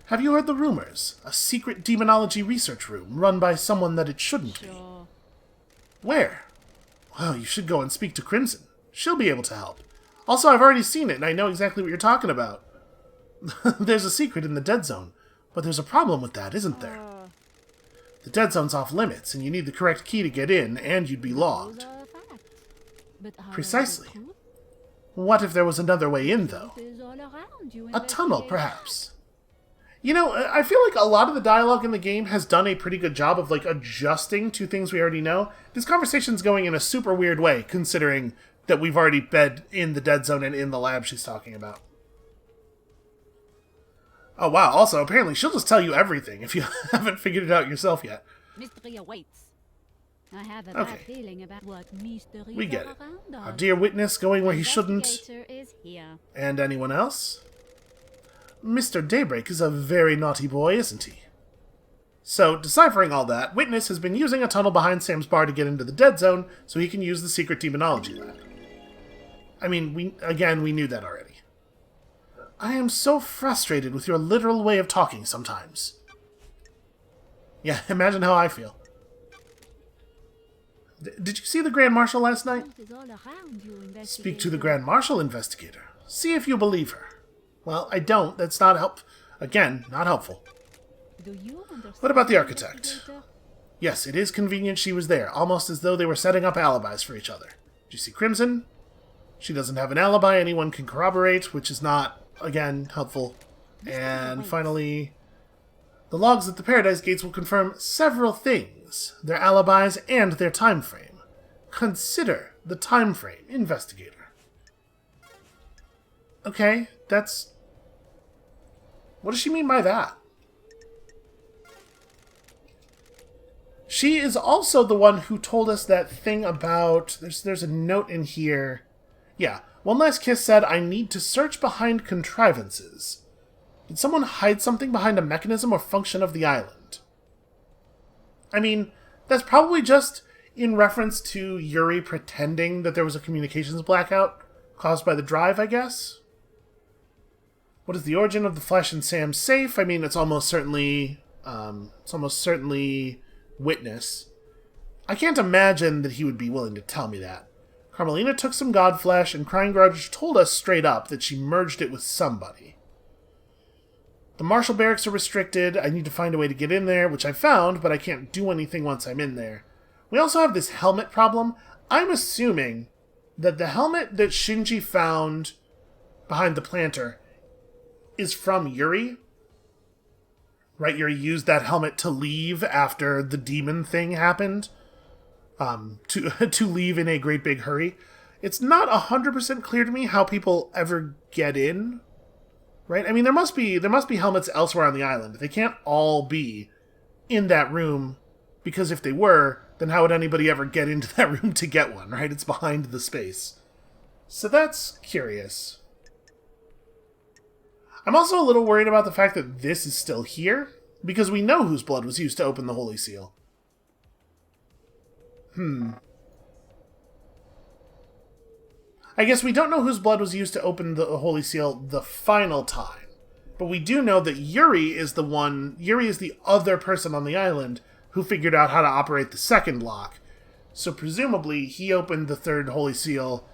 Have you heard the rumors? A secret demonology research room run by someone that it shouldn't be. Sure. Where? Well, you should go and speak to Crimson. She'll be able to help. Also, I've already seen it, and I know exactly what you're talking about. There's a secret in the Dead Zone, but there's a problem with that, isn't there? The Dead Zone's off limits, and you need the correct key to get in, and you'd be logged. Those are facts. But how Precisely. is the truth? What if there was another way in, though? Truth is all around you, A tunnel, investigator. perhaps. I feel like a lot of the dialogue in the game has done a pretty good job of, adjusting to things we already know. This conversation's going in a super weird way, considering that we've already been in the Dead Zone and in the lab she's talking about. Oh, wow. Also, apparently she'll just tell you everything if you haven't figured it out yourself yet. Mystery awaits. I have a bad Okay. feeling about what mysteries We get are it. around Our us. dear witness going where he shouldn't. Investigator is here. And anyone else? Mr. Daybreak is a very naughty boy, isn't he? So, deciphering all that, Witness has been using a tunnel behind Sam's bar to get into the Dead Zone so he can use the secret demonology lab. I mean, we knew that already. I am so frustrated with your literal way of talking sometimes. Yeah, imagine how I feel. Did you see the Grand Marshal last night? Truth is all around you, Speak to the investigator. Grand Marshal, investigator. See if you believe her. Well, I don't. That's not Again, not helpful. Do you understand, What about the architect? investigator? Yes, it is convenient she was there, almost as though they were setting up alibis for each other. Did you see Crimson? She doesn't have an alibi anyone can corroborate, which is not, again, helpful. And finally, the logs at the Paradise Gates will confirm several things, their alibis and their time frame. Consider the time frame, investigator. Okay, that's... What does she mean by that? She is also the one who told us that thing about... There's a note in here. Yeah, One Last Kiss said, I need to search behind contrivances. Did someone hide something behind a mechanism or function of the island? I mean, that's probably just in reference to Yuri pretending that there was a communications blackout caused by the drive, I guess? What is the origin of the Flash and Sam safe? I mean, it's almost certainly Witness. I can't imagine that he would be willing to tell me that. Carmelina took some Godflesh, and Crying Grudge told us straight up that she merged it with somebody. The Marshall Barracks are restricted. I need to find a way to get in there, which I found, but I can't do anything once I'm in there. We also have this helmet problem. I'm assuming that the helmet that Shinji found behind the planter is from Yuri. Right, Yuri used that helmet to leave after the demon thing happened. To leave in a great big hurry. It's not 100% clear to me how people ever get in. Right? I mean, there must be helmets elsewhere on the island. They can't all be in that room, because if they were, then how would anybody ever get into that room to get one, right? It's behind the space. So that's curious. I'm also a little worried about the fact that this is still here, because we know whose blood was used to open the Holy Seal. I guess we don't know whose blood was used to open the Holy Seal the final time. But we do know that Yuri is the other person on the island who figured out how to operate the second lock. So presumably he opened the third Holy Seal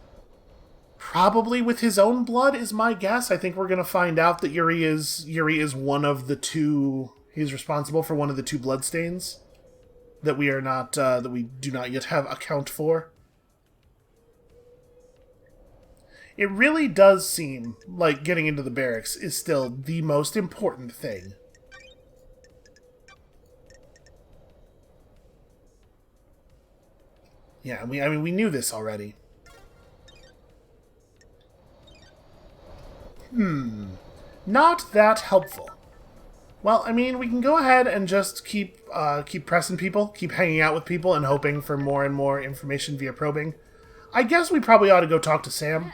probably with his own blood, is my guess. I think we're going to find out that Yuri is one of the two. He's responsible for one of the two bloodstains that we do not yet have account for. It really does seem like getting into the barracks is still the most important thing. Yeah, we knew this already. Not that helpful. Well, I mean, we can go ahead and just keep pressing people, keep hanging out with people, and hoping for more and more information via probing. I guess we probably ought to go talk to Sam.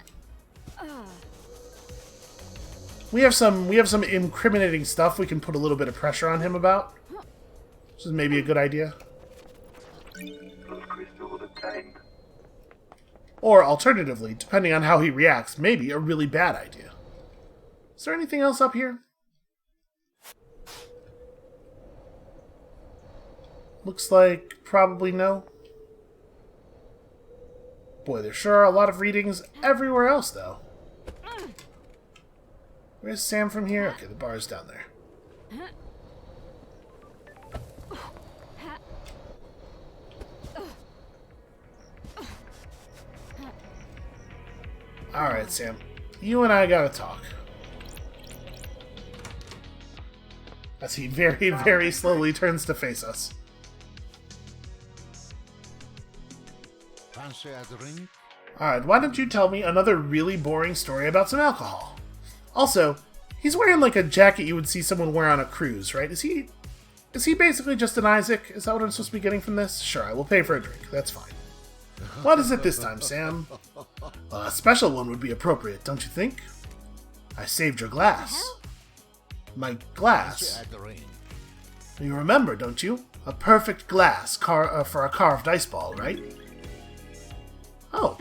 We have some incriminating stuff we can put a little bit of pressure on him about. This is maybe a good idea. Or alternatively, depending on how he reacts, maybe a really bad idea. Is there anything else up here? Looks like probably no. Boy, there sure are a lot of readings everywhere else, though. Where's Sam from here? Okay, the bar's down there. Alright, Sam. You and I gotta talk. As he very, very slowly turns to face us. Fancy a drink? Alright, why don't you tell me another really boring story about some alcohol? Also, he's wearing like a jacket you would see someone wear on a cruise, right? Is he basically just an Isaac? Is that what I'm supposed to be getting from this? Sure, I will pay for a drink. That's fine. What is it this time, Sam? A special one would be appropriate, don't you think? I saved your glass. My glass? Fancy a drink? You remember, don't you? A perfect glass for a carved ice ball, right? Oh.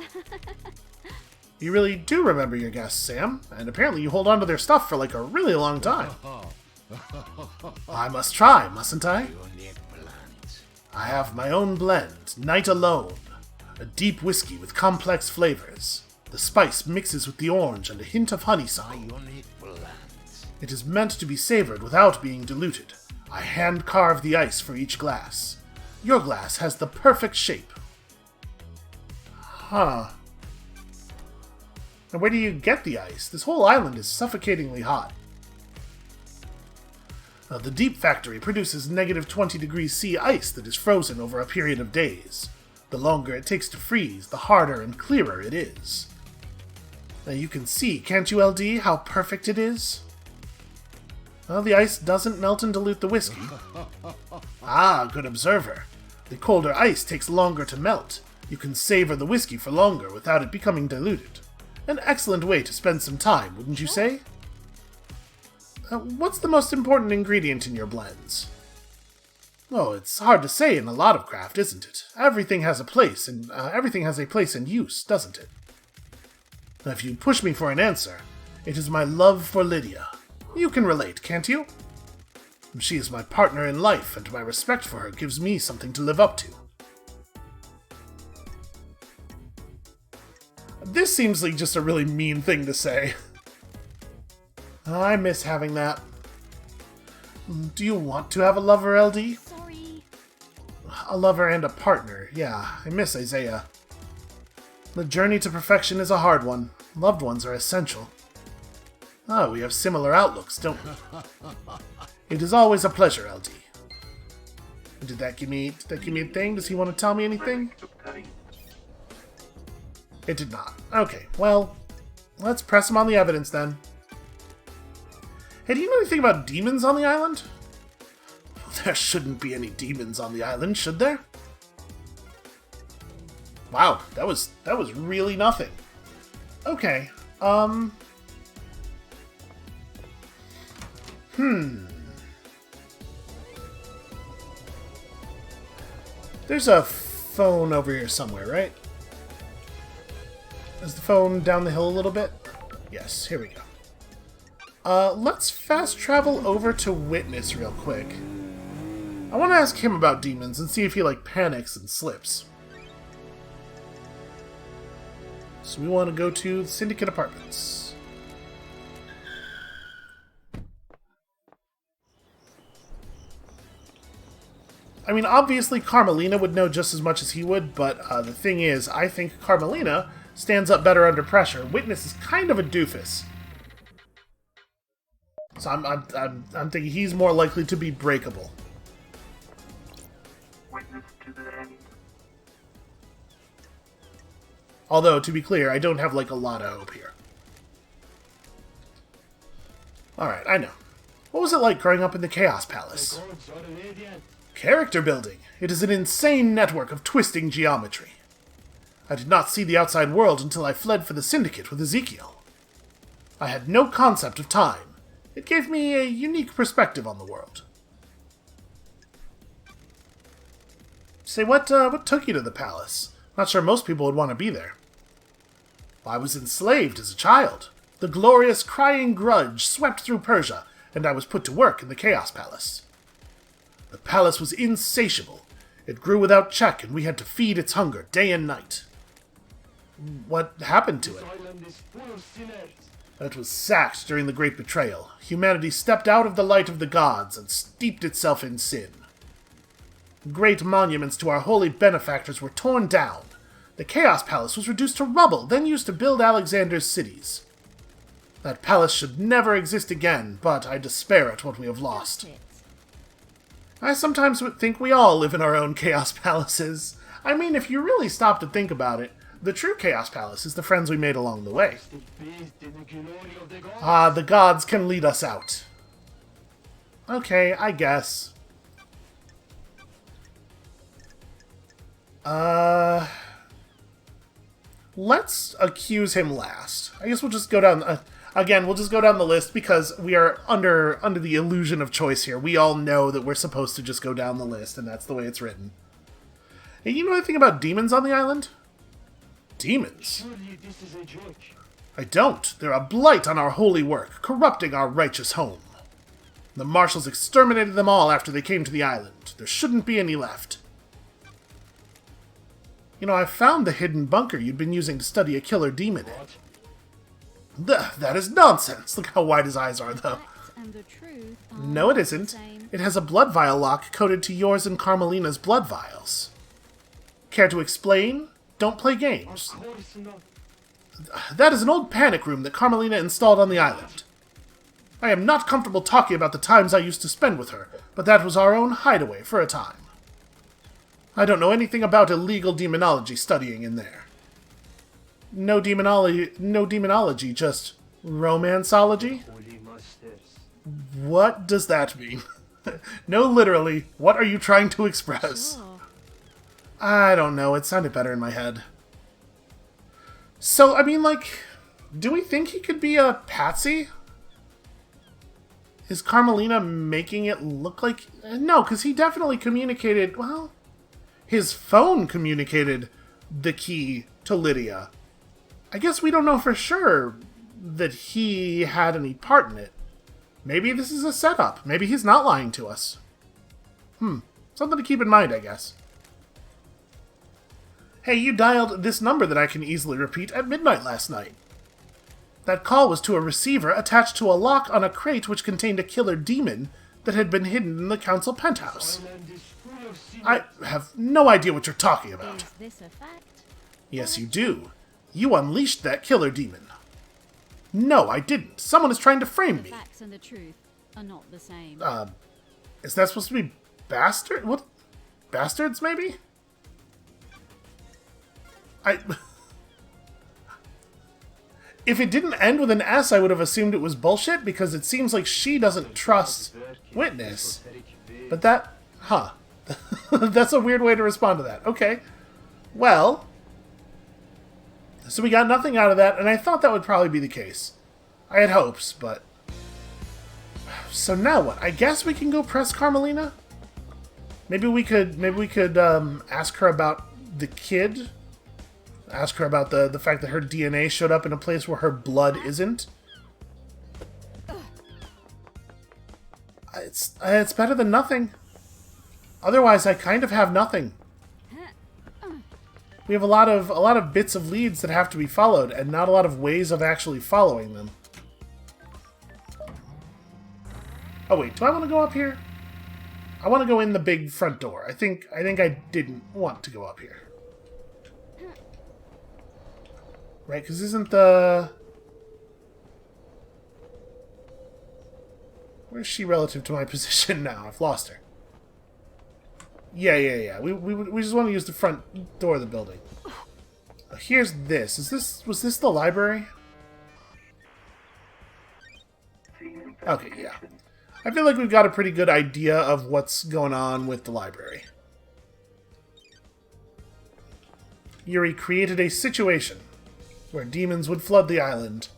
You really do remember your guests, Sam, and apparently you hold on to their stuff for like a really long time. I must try, mustn't I? I have my own blend, Night Alone. A deep whiskey with complex flavors. The spice mixes with the orange and a hint of honeysuckle. It is meant to be savored without being diluted. I hand-carve the ice for each glass. Your glass has the perfect shape. Huh. And where do you get the ice? This whole island is suffocatingly hot. The Deep Factory produces negative 20 degrees C ice that is frozen over a period of days. The longer it takes to freeze, the harder and clearer it is. Now you can see, can't you, LD, how perfect it is? Well, the ice doesn't melt and dilute the whiskey. Ah, good observer. The colder ice takes longer to melt. You can savor the whiskey for longer without it becoming diluted. An excellent way to spend some time, wouldn't you say? What's the most important ingredient in your blends? Oh, it's hard to say in a lot of craft, isn't it? Everything has a place, and everything has a place and use, doesn't it? Now, if you push me for an answer, it is my love for Lydia. You can relate, can't you? She is my partner in life, and my respect for her gives me something to live up to. This seems like just a really mean thing to say. I miss having that. Do you want to have a lover, LD? Sorry. A lover and a partner, yeah. I miss Isaiah. The journey to perfection is a hard one. Loved ones are essential. Ah, we have similar outlooks, don't we? It is always a pleasure, LD. Did that give me a thing? Does he want to tell me anything? It did not. Okay, well, let's press him on the evidence then. Hey, do you know anything about demons on the island? There shouldn't be any demons on the island, should there? Wow, that was really nothing. Okay, There's a phone over here somewhere, right? Is the phone down the hill a little bit? Yes, here we go. Let's fast travel over to Witness real quick. I want to ask him about demons and see if he, panics and slips. So we want to go to the Syndicate Apartments. I mean, obviously Carmelina would know just as much as he would, but the thing is, I think Carmelina stands up better under pressure. Witness is kind of a doofus. So I'm thinking he's more likely to be breakable. Although, to be clear, I don't have, a lot of hope here. Alright, I know. What was it like growing up in the Chaos Palace? Character building. It is an insane network of twisting geometry. I did not see the outside world until I fled for the Syndicate with Ezekiel. I had no concept of time. It gave me a unique perspective on the world. Say, what took you to the palace? Not sure most people would want to be there. I was enslaved as a child. The glorious crying grudge swept through Persia, and I was put to work in the Chaos Palace. The palace was insatiable. It grew without check, and we had to feed its hunger day and night. What happened to it? It was sacked during the Great Betrayal. Humanity stepped out of the light of the gods and steeped itself in sin. Great monuments to our holy benefactors were torn down. The Chaos Palace was reduced to rubble, then used to build Alexander's cities. That palace should never exist again, but I despair at what we have lost. I sometimes think we all live in our own Chaos Palaces. I mean, if you really stop to think about it, the true Chaos Palace is the friends we made along the way. Ah, the gods can lead us out. Okay, I guess. Let's accuse him last. I guess we'll just go down... Again, we'll just go down the list because we are under the illusion of choice here. We all know that we're supposed to just go down the list, and that's the way it's written. Hey, you know anything about demons on the island? Demons? Surely this is a joke. I don't. They're a blight on our holy work, corrupting our righteous home. The marshals exterminated them all after they came to the island. There shouldn't be any left. You know, I found the hidden bunker you'd been using to study a killer demon in. What? That is nonsense. Look how wide his eyes are, though. Facts and the truth are No, it not the isn't. same. It has a blood vial lock coded to yours and Carmelina's blood vials. Care to explain? Don't play games. Of course not. That is an old panic room that Carmelina installed on the island. I am not comfortable talking about the times I used to spend with her, but that was our own hideaway for a time. I don't know anything about illegal demonology studying in there. No demonology, just romanceology? Holy masters. What does that mean? No, literally, what are you trying to express? Sure. I don't know, it sounded better in my head. So, I mean, like, do we think he could be a patsy? Is Carmelina making it look like... No, because he definitely communicated... Well, his phone communicated the key to Lydia. I guess we don't know for sure that he had any part in it. Maybe this is a setup. Maybe he's not lying to us. Something to keep in mind, I guess. Hey, you dialed this number that I can easily repeat at midnight last night. That call was to a receiver attached to a lock on a crate which contained a killer demon that had been hidden in the council penthouse. Island is full of secrets. I have no idea what you're talking about. Is this a fact? Yes, you do. You unleashed that killer demon. No, I didn't. Someone is trying to frame The me. facts and the truth are not the same. Is that supposed to be bastard? What? Bastards, maybe? If it didn't end with an S, I would have assumed it was bullshit, because it seems like she doesn't trust Witness. But that... Huh. That's a weird way to respond to that. Okay. Well... So we got nothing out of that, and I thought that would probably be the case. I had hopes, but... So now what? I guess we can go press Carmelina? Maybe we could ask her about the kid? Ask her about the fact that her DNA showed up in a place where her blood isn't? It's better than nothing. Otherwise, I kind of have nothing. We have a lot of bits of leads that have to be followed, and not a lot of ways of actually following them. Oh wait, do I want to go up here? I want to go in the big front door. I think I didn't want to go up here. Right, because isn't the... Where's she relative to my position now? I've lost her. Yeah. We just want to use the front door of the building. Here's this. Was this the library? Okay, yeah. I feel like we've got a pretty good idea of what's going on with the library. Yuri created a situation where demons would flood the island,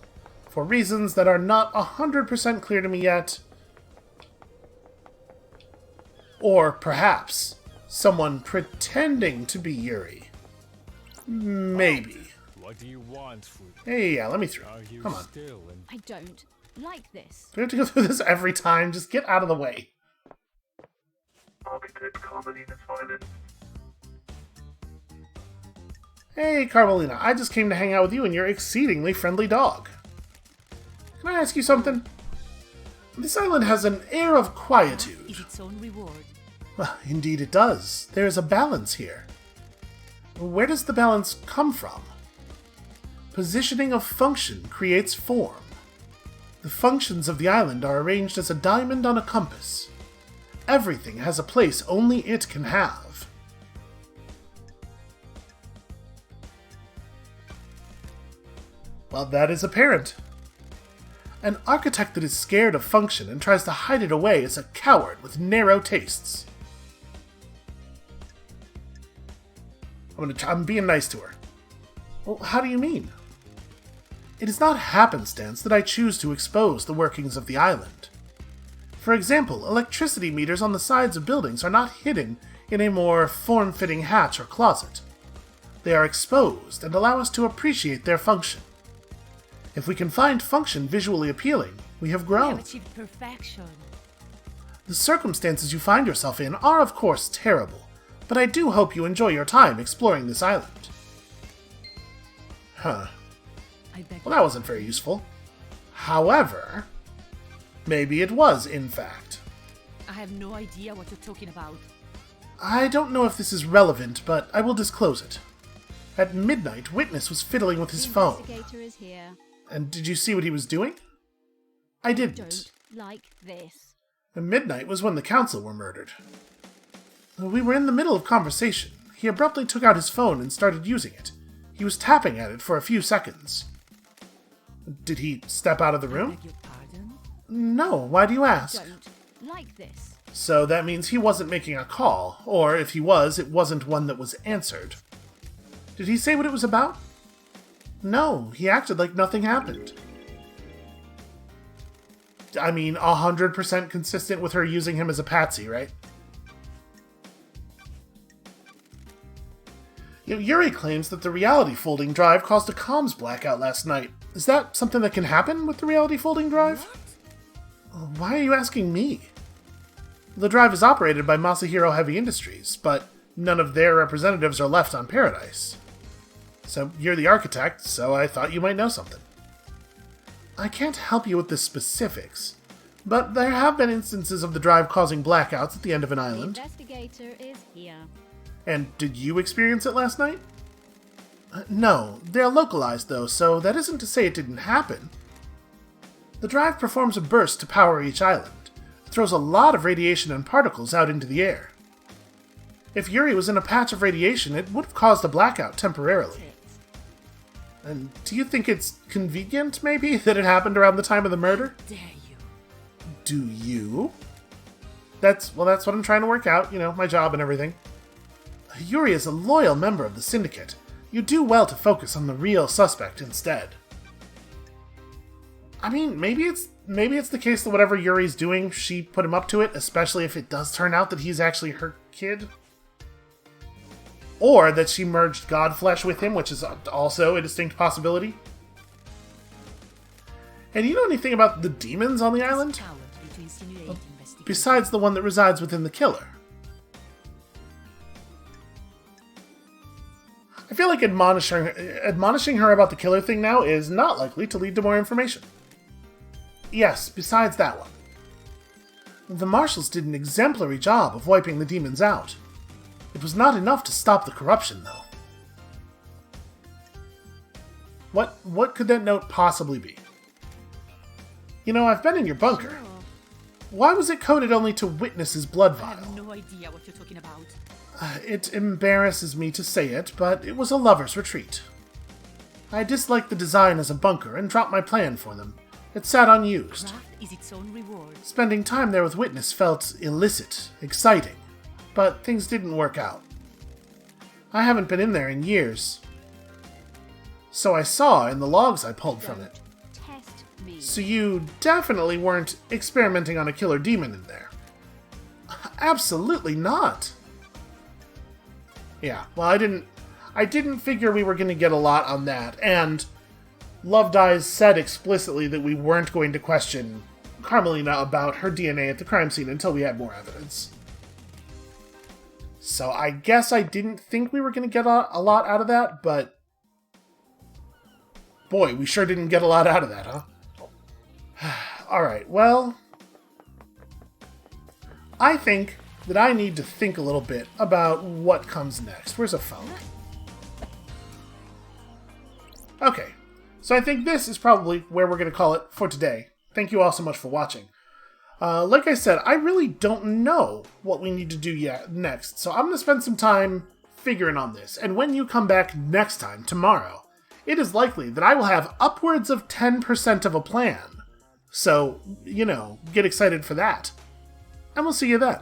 for reasons that are not 100% clear to me yet. Or perhaps someone pretending to be Yuri. Maybe. What do you want, Fruit? Hey, yeah, let me through. Are you Come on. still in? I don't like this. Do we have to go through this every time? Just get out of the way. I'll be good, Carmelina's violence. Hey, Carmelina, I just came to hang out with you and your exceedingly friendly dog. Can I ask you something? This island has an air of quietude. Is its own reward. Well, indeed it does. There is a balance here. Where does the balance come from? Positioning of function creates form. The functions of the island are arranged as a diamond on a compass. Everything has a place only it can have. Well, that is apparent. An architect that is scared of function and tries to hide it away is a coward with narrow tastes. I'm being nice to her. Well, how do you mean? It is not happenstance that I choose to expose the workings of the island. For example, electricity meters on the sides of buildings are not hidden in a more form-fitting hatch or closet. They are exposed and allow us to appreciate their function. If we can find function visually appealing, we have We grown. have achieved perfection. The circumstances you find yourself in are of course terrible, but I do hope you enjoy your time exploring this island. Huh. I beg Well, that wasn't very useful. However, maybe it was, in fact. I have no idea what you're talking about. I don't know if this is relevant, but I will disclose it. At midnight, Witness was fiddling with his The phone. investigator is here. And did you see what he was doing? I didn't. Don't like this. And midnight was when the council were murdered. We were in the middle of conversation. He abruptly took out his phone and started using it. He was tapping at it for a few seconds. Did he step out of the I room? beg your pardon? No, why do you ask? Don't like this. So that means he wasn't making a call, or if he was, it wasn't one that was answered. Did he say what it was about? No, he acted like nothing happened. I mean, 100% consistent with her using him as a patsy, right? Yuri claims that the reality folding drive caused a comms blackout last night. Is that something that can happen with the reality folding drive? Why are you asking me? The drive is operated by Masahiro Heavy Industries, but none of their representatives are left on Paradise. So you're the architect, so I thought you might know something. I can't help you with the specifics, but there have been instances of the drive causing blackouts at the end of an The island. investigator is here. And did you experience it last night? No, they're localized though, so that isn't to say it didn't happen. The drive performs a burst to power each island. It throws a lot of radiation and particles out into the air. If Yuri was in a patch of radiation, it would have caused a blackout temporarily. And do you think it's convenient, maybe, that it happened around the time of the murder? Dare you? Do you? That's what I'm trying to work out, my job and everything. Yuri is a loyal member of the Syndicate. You do well to focus on the real suspect instead. I mean, maybe it's the case that whatever Yuri's doing, she put him up to it, especially if it does turn out that he's actually her kid. Or that she merged Godflesh with him, which is also a distinct possibility. And you know anything about the demons on the island? Cowardly to insinuate investigation. Besides the one that resides within the killer. I feel like admonishing her about the killer thing now is not likely to lead to more information. Yes, besides that one. The Marshals did an exemplary job of wiping the demons out. It was not enough to stop the corruption, though. What could that note possibly be? I've been in your bunker. Sure. Why was it coded only to Witness's blood I have vial? no idea what you're talking about. It embarrasses me to say it, but it was a lover's retreat. I disliked the design as a bunker and dropped my plan for them. It sat unused. Craft is its own reward. Spending time there with Witness felt illicit, exciting, but things didn't work out. I haven't been in there in years. So I saw in the logs I pulled from it. Test me. So you definitely weren't experimenting on a killer demon in there. Absolutely not. Yeah, well, I didn't figure we were going to get a lot on that, and Love Dies said explicitly that we weren't going to question Carmelina about her DNA at the crime scene until we had more evidence. So I guess I didn't think we were going to get a lot out of that, but boy, we sure didn't get a lot out of that, huh? Alright, well, I think that I need to think a little bit about what comes next. Where's a phone? Okay, so I think this is probably where we're going to call it for today. Thank you all so much for watching. Like I said, I really don't know what we need to do yet next, so I'm going to spend some time figuring on this. And when you come back next time, tomorrow, it is likely that I will have upwards of 10% of a plan. So, get excited for that. And we'll see you then.